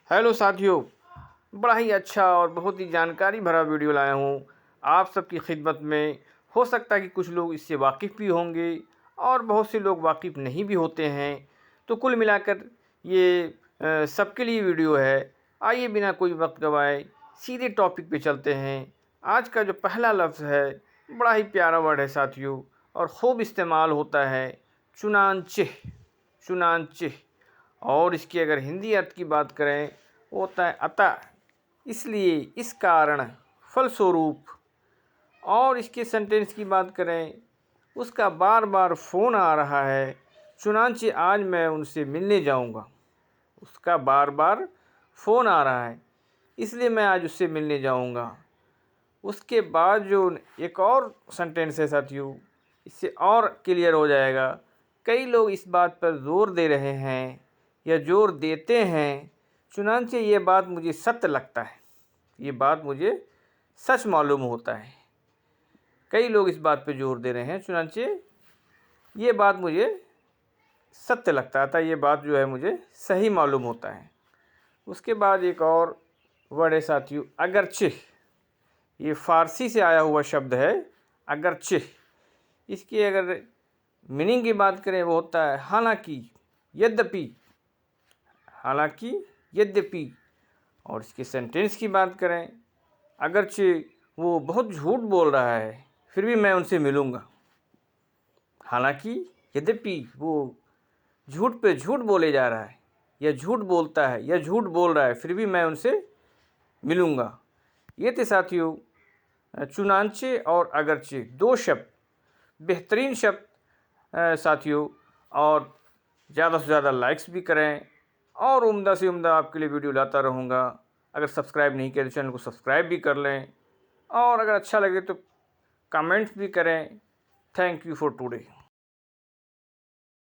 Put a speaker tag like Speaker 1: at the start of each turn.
Speaker 1: Hello साथियों, बड़ा ही अच्छा और बहुत ही जानकारी भरा वीडियो लाया हूँ आप सबकी खिदमत में। हो सकता है कि कुछ लोग इससे वाकिफ़ भी होंगे और बहुत से लोग वाकिफ़ नहीं भी होते हैं। तो कुल मिलाकर ये सबके लिए वीडियो है। आइए बिना कोई वक्त गवाए सीधे टॉपिक पे चलते हैं। आज का जो पहला लफ्ज़ है बड़ा ही प्यारा वर्ड है साथियों, और ख़ूब इस्तेमाल होता है, चुनांचे। चुनांचे। और इसकी अगर हिंदी अर्थ की बात करें वो होता है अतः, इसलिए, इस कारण, फलस्वरूप। और इसके सेंटेंस की बात करें, उसका बार बार फ़ोन आ रहा है, चुनांचे आज मैं उनसे मिलने जाऊंगा। उसका बार बार फ़ोन आ रहा है, इसलिए मैं आज उससे मिलने जाऊंगा। उसके बाद जो एक और सेंटेंस है साथियों, इससे और क्लियर हो जाएगा। कई लोग इस बात पर ज़ोर दे रहे हैं या ज़ोर देते हैं, चुनांचे ये बात मुझे सत्य लगता है, ये बात मुझे सच मालूम होता है। कई लोग इस बात पर ज़ोर दे रहे हैं, चुनांचे ये बात मुझे सत्य लगता था, ये बात जो है मुझे सही मालूम होता है। उसके बाद एक और वर्ड है साथियों, अगरचे। ये फ़ारसी से आया हुआ शब्द है, अगरचे। इसकी अगर मीनिंग की बात करें वो होता है हालांकि, यद्यपि। हालांकि, यद्यपि। और इसके सेंटेंस की बात करें, अगरचे वो बहुत झूठ बोल रहा है फिर भी मैं उनसे मिलूँगा। हालांकि, यद्यपि वो झूठ पे झूठ बोले जा रहा है, या झूठ बोलता है, या झूठ बोल रहा है, फिर भी मैं उनसे मिलूँगा। ये थे साथियों चुनांचे और अगरचे, दो शब्द, बेहतरीन शब्द साथियों। और ज़्यादा से ज़्यादा लाइक्स भी करें, और उम्दा से उम्दा आपके लिए वीडियो लाता रहूँगा। अगर सब्सक्राइब नहीं किया तो चैनल को सब्सक्राइब भी कर लें, और अगर अच्छा लगे तो कमेंट्स भी करें। Thank you for today.